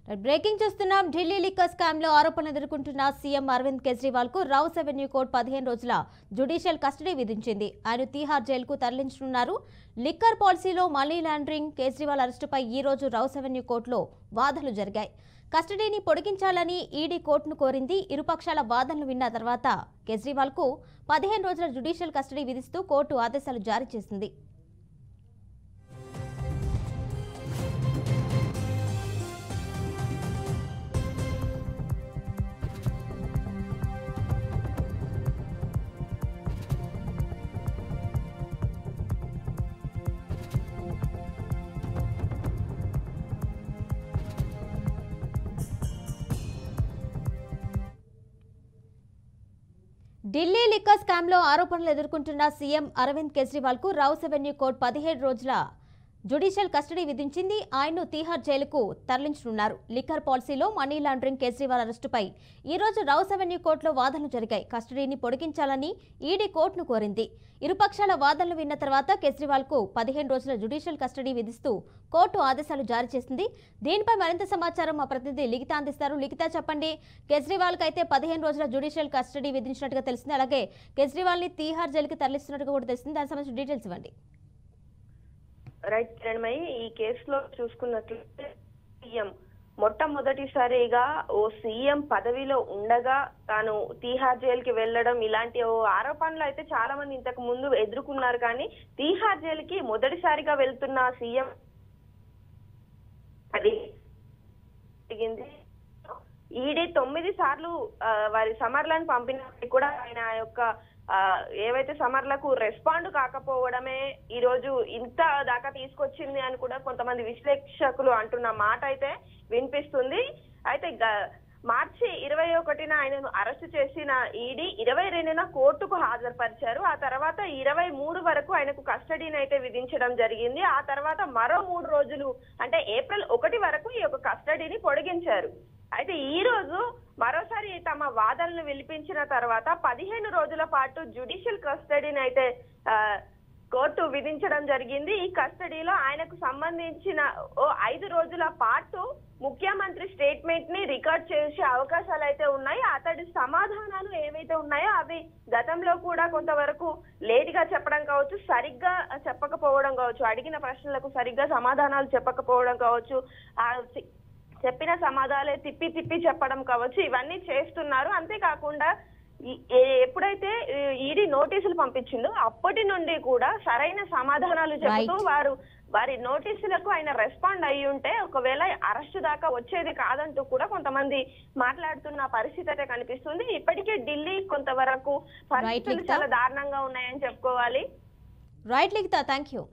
Breaking చూస్తున్నాం. Delhi liquor scam లో ఆరోపణలు ఎదుర్కొంటున్న సీఎం అరవింద్ కేజ్రీవాల్ కు రౌస్ అవెన్యూ కోర్టు 15 రోజుల జ్యుడిషియల్ కస్టడీ విధించింది. ఆయన తీహార్ జైలుకు తరలించనున్నారు. లిక్కర్ పాలసీలో మనీ లాండరింగ్ కేజ్రీవాల్ అరెస్టుపై ఈ రోజు రౌస్ అవెన్యూ కోర్టులో వాదనలు జరిగాయి. కస్టడీని పొడిగించాలని ఈడీ కోర్టును కోరింది. ఇరుపక్షాల వాదనలు విన్న తర్వాత కేజ్రీవాల్ కు 15 రోజుల జ్యుడిషియల్ కస్టడీ విధిస్తూ కోర్టు ఆదేశాలు జారీ చేసింది. ఢిల్లీ లిక్కర్ స్కామ్ లో ఆరోపణలు ఎదుర్కొంటున్న సీఎం అరవింద్ కేజ్రీవాల్ కు రౌస్ అవెన్యూ కోర్టు 17 రోజుల జ్యుడిషియల్ కస్టడీ విధించింది. ఆయన్ను తీహార్ జైలుకు తరలించనున్నారు. లిక్కర్ పాలసీలో మనీ లాండరింగ్ కేజ్రీవాల్ అరెస్టుపై ఈ రోజు రౌస్ అవెన్యూ కోర్టులో వాదనలు జరిగాయి. కస్టడీని పొడిగించాలని ఈడీ కోర్టును కోరింది. ఇరుపక్షాల వాదనలు విన్న తర్వాత కేజ్రీవాల్ కు 15 రోజుల జ్యుడిషియల్ కస్టడీ విధిస్తూ కోర్టు ఆదేశాలు జారీ చేసింది. దీనిపై మరింత సమాచారం మా ప్రతినిధి లిఖిత అందిస్తారు. లిఖిత, చెప్పండి. కేజ్రీవాల్ కి అయితే 15 రోజుల జ్యుడిషియల్ కస్టడీ విధించినట్టుగా తెలిసింది. అలాగే కేజ్రీవాల్ ని తీహార్ జైలుకి తరలిస్తున్నట్టుగా కూడా తెలిసింది. దానికి సంబంధించిన డీటెయిల్స్ ఇవ్వండి. రైట్ కిరణ్మయి, ఈ కేసులో చూసుకున్నట్లయితే సీఎం మొట్టమొదటిసారిగా ఓ సీఎం పదవిలో ఉండగా తాను తీహార్ జైలుకి వెళ్లడం, ఇలాంటి ఓ ఆరోపణలు అయితే చాలా మంది ఇంతకు ముందు ఎదుర్కొన్నారు. కానీ తీహార్ జైలుకి మొదటిసారిగా వెళ్తున్న సీఎం అది జరిగింది. ఈడీ 9 సార్లు వారి సమర్లను పంపినప్పటికీ కూడా ఆయన యొక్క ఏవైతే సమర్లకు రెస్పాండ్ కాకపోవడమే ఈ రోజు ఇంత దాకా తీసుకొచ్చింది అని కూడా కొంతమంది విశ్లేషకులు అంటున్న మాట అయితే వినిపిస్తుంది. అయితే మార్చి 21న ఆయనను అరెస్టు చేసిన ఈడీ 22న కోర్టుకు హాజరుపరిచారు. ఆ తర్వాత 23 వరకు ఆయనకు కస్టడీని అయితే విధించడం జరిగింది. ఆ తర్వాత మరో 3 రోజులు అంటే ఏప్రిల్ 1 వరకు ఈ యొక్క కస్టడీని పొడిగించారు. అయితే ఈ రోజు మరోసారి తమ వాదనలు వినిపించిన తర్వాత 15 రోజుల పాటు జ్యుడిషియల్ కస్టడీని అయితే కోర్టు విధించడం జరిగింది. ఈ కస్టడీలో ఆయనకు సంబంధించిన ఓ 5 రోజుల పాటు ముఖ్యమంత్రి స్టేట్మెంట్ ని రికార్డ్ చేసే అవకాశాలు అయితే ఉన్నాయి. అతడి సమాధానాలు ఏవైతే ఉన్నాయో అవి గతంలో కూడా కొంతవరకు లేట్ గా చెప్పడం కావచ్చు, సరిగ్గా చెప్పకపోవడం కావచ్చు, అడిగిన ప్రశ్నలకు సరిగ్గా సమాధానాలు చెప్పకపోవడం కావచ్చు, చెప్పిన సమాధానాలే తిప్పి తిప్పి చెప్పడం కావచ్చు, ఇవన్నీ చేస్తున్నారు. అంతేకాకుండా ఎప్పుడైతే ఈడీ నోటీసులు పంపించిందో అప్పటి నుండి కూడా సరైన సమాధానాలు చెబుతూ వారి నోటీసులకు ఆయన రెస్పాండ్ అయ్యి ఉంటే ఒకవేళ అరెస్టు దాకా వచ్చేది కాదంటూ కూడా కొంతమంది మాట్లాడుతున్న పరిస్థితి అయితే కనిపిస్తుంది. ఇప్పటికే ఢిల్లీ కొంతవరకు పరిస్థితులు చాలా దారుణంగా ఉన్నాయని చెప్పుకోవాలి. Right Likhitha, thank you.